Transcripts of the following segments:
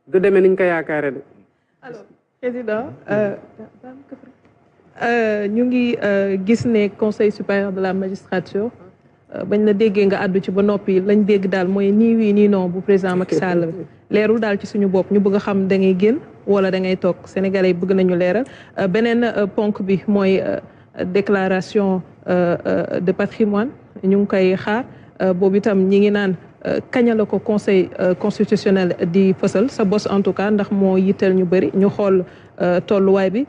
du demee niñ ko yaakaare de. Alors président ñu ngi gis ne conseil supérieur de la magistrature bañ la déggee nga àddu ci ba noppi lañ dégg daal mooy nii oui nii non bu président Macky Sall leerul daal ci suñu bopp ñu bëgg a xam da ngay génn wala da ngay toog sénégalais yi bëgg nañu leeral beneen ponk bi mooy déclaration de patrimoine ñu ngi koy xaar boobu itam ñi ngi naan kañ la ko conseil constitutionnel di fësal sa bos en tout cas ndax moo yitteel ñu bëri ñu xool tolluwaay bi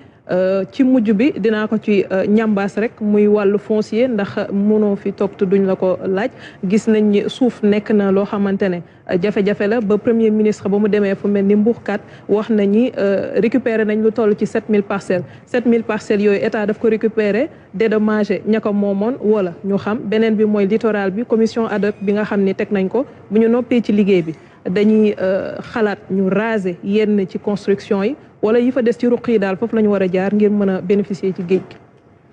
ci mujj bi dinaa ko ci ñambaas rek muy wàllu foncier ndax mënoo fi toog te duñ la ko laaj gis nañ ni suuf nekk na loo xamante ne jafe-jafe la ba premier ministre ba mu demee fu mel ni Mbuurkat wax na ñi récupérer nañ lu toll ci 7000 parcelles 7000 parcelles yooyu état daf ko récupérer dédommagé ña ko moomoon wala ñu xam beneen bi mooy littoral bi commission ad hoc bi nga xam ni teg nañ ko bu ñu noppee ci liggéey bi dañuy xalaat ñu raser yenn ci construction yi wala yi fa des ci ruq yi daal foofu la ñu war a jaar ngir mën a bénéficier ci géej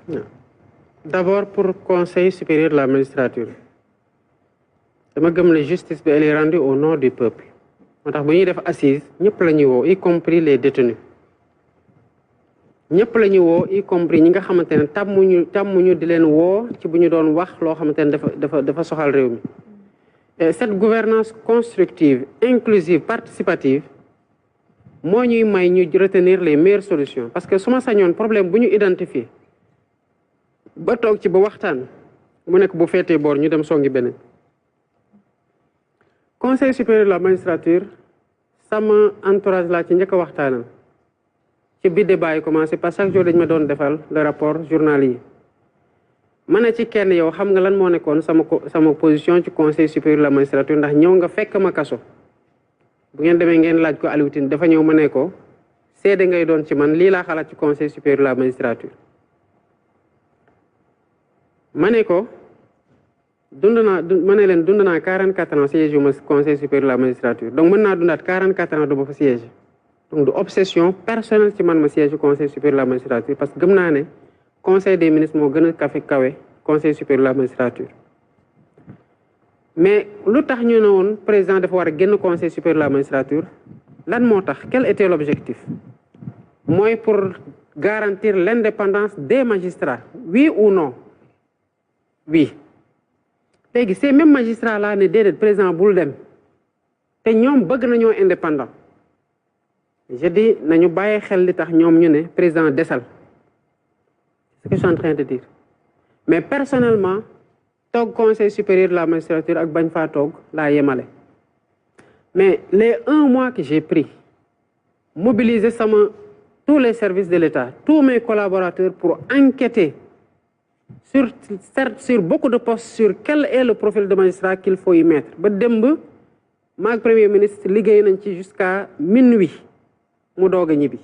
gi. D'abord pour conseil supérieur de la magistrature dama gëm ne justice bi elle est rendue au nom du peuple moo tax bu ñuy def assise ñëpp la ñuy woo y compris les détenus ñëpp la ñuy woo y compris ñi nga xamante ne tàmmuñu di leen woo ci bu ñu doon wax loo xamante ne dafa soxal réew mi. Cette gouvernance constructive inclusive participative moo ñuy may ñu retenir les meilleures solutions parce que su ma sañoon problème bu ñu identifier ba toog ci ba waxtaan mu nekk bu feetee boor ñu dem songi beneen. Conseil supérieur de la magistrature sama entourage laa ci njëkk a waxtaanal ci bi débat yi commencé parce que chaque jour dañ ma doon defal le rapport journalier yi ma ne ci kenn yow xam nga lan moo nekkoon sama position ci conseil supérieur de la magistrature ndax ñëw nga fekk ma kaso bu ngeen demee ngeen laaj ko Aliou Tine dafa ñëw ma ne ko seede ngay doon ci man lii laa xalaat ci conseil supérieur de la magistrature ma ne ko ma ne leen dund naa 44 ans siège yu ma conseil supérieur de la magistrature donc mën naa dundaat 44 ans du ma fa siège donc du obsession personnelle ci man ma siège yu conseil supérieur de la magistrature parce que gëm naa ne conseil des ministres moo gën a kawe conseil supérieur de la magistrature mais lu tax ñu ne woon président dafa war a génn conseil supérieur de la magistrature lan moo tax quel était l'objectif mooy pour garantir l'indépendance des magistrats oui ou non oui léegi ces mêmes magistrats là ne déedéet président bul dem te ñoom bëgg nañoo indépendant je dis nañu bàyyi xel li tax ñoom ñu ne président desal ce que je suis en train de dire mais personnellement toog conseil supérieur de la magistrature ak bañ faa toog laa yemale mais les 1 mois que j'ai pris mobiliser tous les services de l'État tous mes collaborateurs pour enquêter sur beaucoup de postes sur quel est le profil de magistrat qu'il faut y mettre ba démb maag premier ministre liggéey nañ ci jusqu'à minuit mu doog a ñibbi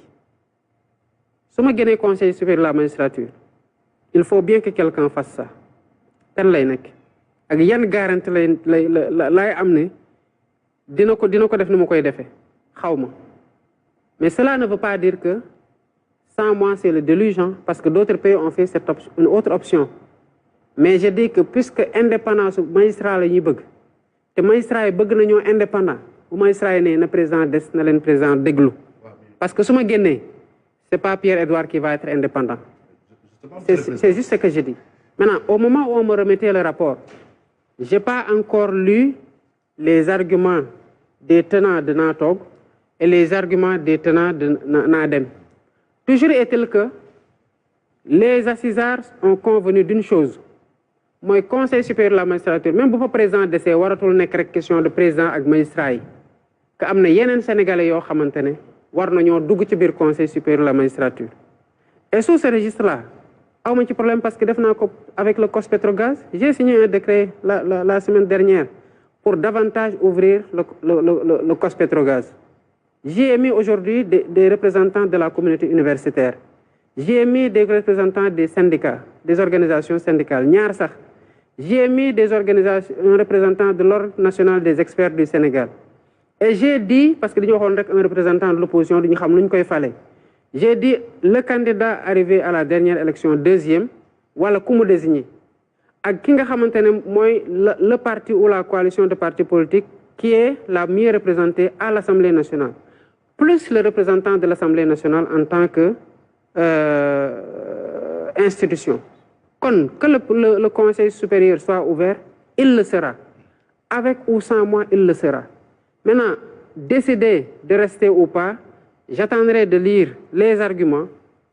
su ma génnee conseil supérieur de la magistrature il faut bien que quelqu'un fasse ça kan lay nekk ak yan garantie lay am ne dina ko def ni mu koy defee xaw ma mais cela ne veut pas dire que sans moi c'est le déluge parce que d'autres pays ont fait une autre option mais je dis que puisque indépendance magistrat la ñuy bëgg te magistrat yi bëgg nañoo indépendant bu magistrat yi ne na président des na leen président déglu parce que su ma génnee c'est pas Pierre-Edouard qui va être indépendant c'est juste ce que je dis. Maintenant, au moment où on me remettait le rapport, je n'ai pas encore lu les arguments des tenants de Natog et les arguments des tenants de Nadem. Toujours est-il que les assisards ont convenu d'une chose. Moi, conseil supérieur de la magistrature, même si le président de ces waratul nek rek question de président ak magistrat yi que amna yenen sénégalais yo xamantene war nañu dugg ci bir conseil supérieur de la magistrature. Et sous ce registre là, aw ma ci problème parce que def naa ko avec le COS-Petrogaz j'ai signé un décret la semaine dernière pour davantage ouvrir le COS-Petrogaz. J'ai mis aujourd'hui des représentants de la communauté universitaire. J'ai mis des représentants des syndicats, des organisations syndicales. ñaar sax j'ai mis un représentant de l'Ordre national des experts du Sénégal. Et j'ai dit, parce que dañu waxoon rek un représentant de l'opposition duñu xam luñ koy falé. J'ai dit le candidat arrivé à la dernière élection deuxième wala ku mu désigné ak ki nga xamantene moy le parti ou la coalition de partis politiques qui est la mieux représentée à l'Assemblée nationale plus le représentant de l'Assemblée nationale en tant que institution. Que le Conseil supérieur soit ouvert, il le sera. Avec ou sans moi, il le sera. Maintenant, décider de rester ou pas, j'attendrai de lire les arguments,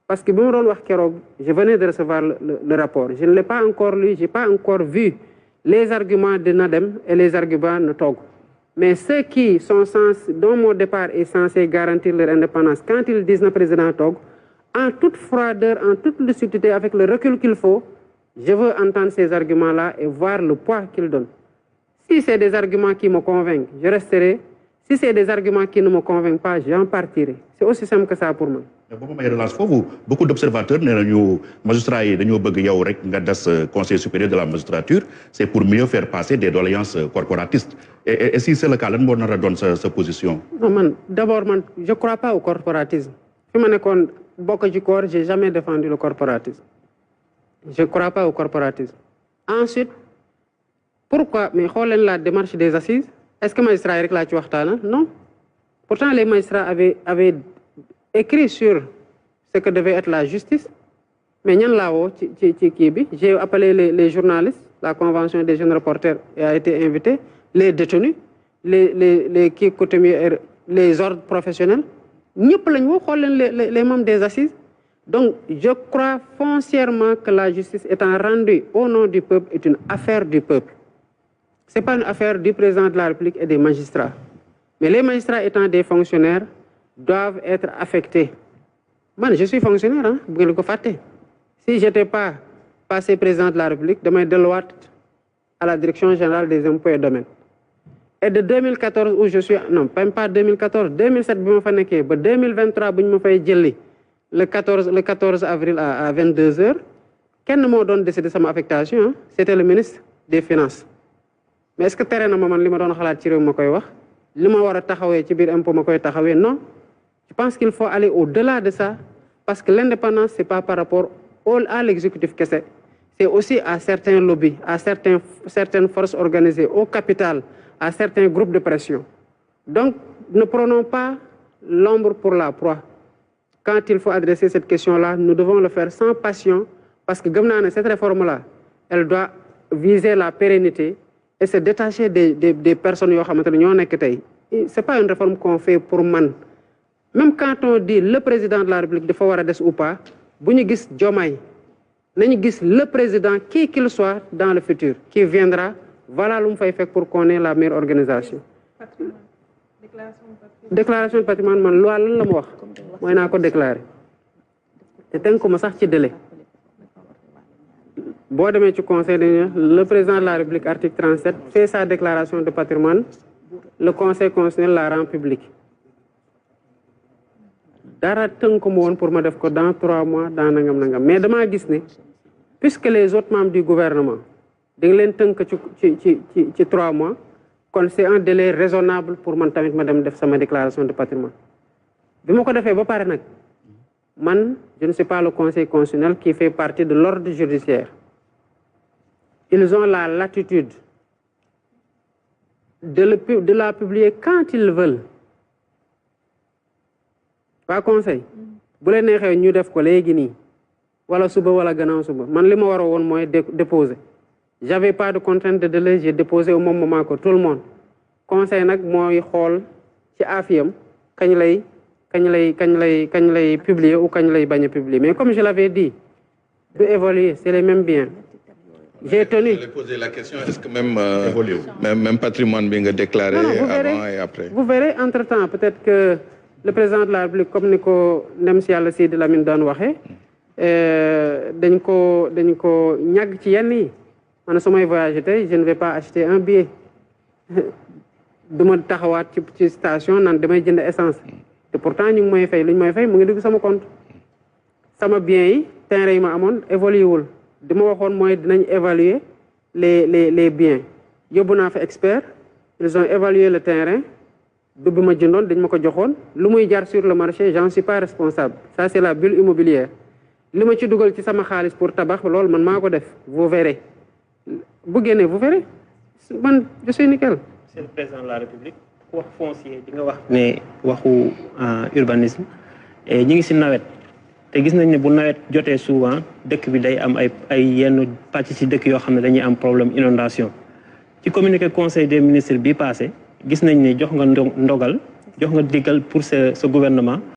parce que je venais de recevoir le rapport. Je ne l'ai pas encore lu, je n'ai pas encore vu les arguments de Nadem et les arguments de Togo. Mais ceux qui sont dont mon départ est censé garantir leur indépendance, quand ils disent le président Togo, en toute froideur, en toute lucidité, avec le recul qu'il faut, je veux entendre ces arguments-là et voir le poids qu'ils donnent. Si c'est des arguments qui me convainquent, je resterai. Si c'est des arguments qui ne me convainquent pas, j'en partirai. C'est aussi simple que ça pour moi. Beaucoup d'observateurs, les magistrats et le Conseil supérieur de la magistrature, c'est pour mieux faire passer des doléances corporatistes. Et si c'est le cas, on donne sa position? Non, d'abord, je ne crois pas au corporatisme. Si je n'ai jamais défendu le corporatisme. Je ne crois pas au corporatisme. Ensuite, pourquoi? Mais la démarche des assises, est-ce que les magistrats réclament? Non. Pourtant, les magistrats avaient écrit sur ce que devait être la justice. Mais j'ai appelé les journalistes, la convention des jeunes reporters a été invitée, les détenus, les ordres professionnels, les membres des assises. Donc, je crois foncièrement que la justice étant rendue au nom du peuple est une affaire du peuple. Ce n'est pas une affaire du président de la République et des magistrats. Mais les magistrats étant des fonctionnaires doivent être affectés. Moi, je suis fonctionnaire, hein, vous le savez. Si je n'étais pas passé président de la République, demain de loi à la direction générale des impôts et domaines. Et de 2014 où je suis, non, même pas 2014, 2007, 2023, le 14 avril à 22h, quel ne m'a donné décidé de ma affectation? Hein? C'était le ministre des Finances. Mais est-ce que terrain na man li ma doon xalaat ci réew ma koy wax li ma war a taxawee ci biir impôt ma koy taxawee? Non, je pense qu'il faut aller au-delà de ça, parce que l'indépendance c'est pas par rapport à l'exécutif que c'est aussi à certains lobbies, à certaines forces organisées, au capital, à certains groupes de pression. Donc ne prenons pas l'ombre pour la proie. Quand il faut adresser cette question-là, nous devons le faire sans passion, parce que cette réforme-là, elle doit viser la pérennité et se détacher des personnes qui sont ce n'est pas une réforme qu'on fait pour man. Même quand on dit le président de la République de Fawarades ou pas, si nous voyons Diomaye, nous voyons le président, qui qu'il soit dans le futur, qui viendra, voilà ce qu'il faut pour qu'on ait la meilleure organisation. Déclaration de patrimoine, man loi lan la ma wax mooy naa ko déclarer te tënk ko ma sax ci délai boo demee ci conseil le président de la République article 37 fait sa déclaration de patrimoine, le conseil constitutionnel la rend publique. Dara tënk ko ma woon pour ma def ko dans 3 mois dans nangam mais damaa gis ne puisque les autres membres du gouvernement dañ leen tënk ci 3 mois, c'est un délai raisonnable pour moi tamit ma dem def sama déclaration de patrimoine. bi ma ko defee ba pare nag man je ne sais pas le conseil constitutionnel qui fait partie de l'ordre judiciaire. Ils ont la latitude de la publier quand ils veulent. Pas conseil bu leen neexee ñu def ko léegi nii wala suba wala gannaaw suba man li ma war a woon mooy déposer. J'avais pas de contrainte de délai, j'ai déposé au même moment que tout le monde. Conseil nak moy xol ci afiyam kañ lay publier ou kañ lay baña publier. Mais comme je l'avais dit, de évoluer, c'est les mêmes biens. J'ai tenu. Je vais poser la question, est-ce que même patrimoine bien déclaré avant et après? Vous verrez entre-temps, peut-être que le président de la République, comme Nico Nemsial Sid Lamine Dan waxé, dañ ko ñag ci yenn yi. Je ne vais pas acheter un billet de ma taxawaat ci station naan damay jënd essence te pourtant ñu ngi may fay lu ñu may fay mu ngi dugg sama compte sama bien yi terrain yi ma amoon évolué wul di ma waxoon mooy dinañ évaluer les biens yóbbu naa fa expert ils ont évalué le terrain du bi ma jëndoon dañ ma ko joxoon lu muy jar sur le marché j'en suis pas responsable. Ça c'est la bulle immobilière li ma ci dugal ci sama xaalis pour tabax loolu man maa ko def vous verrez. Vous verrez, je suis nickel. C'est le président de la République wax foncier di nga wax ne waxu urbanisme et ñi ngi si nawet te gis nañ ne bu nawet jotee souvent dëkk bi day am ay yenn pàcc si dëkk yoo xam ne dañuy am problème inondation ci communiqué conseil des ministres bi passé gis nañ ne jox nga ndogal jox nga diggal pour sa gouvernement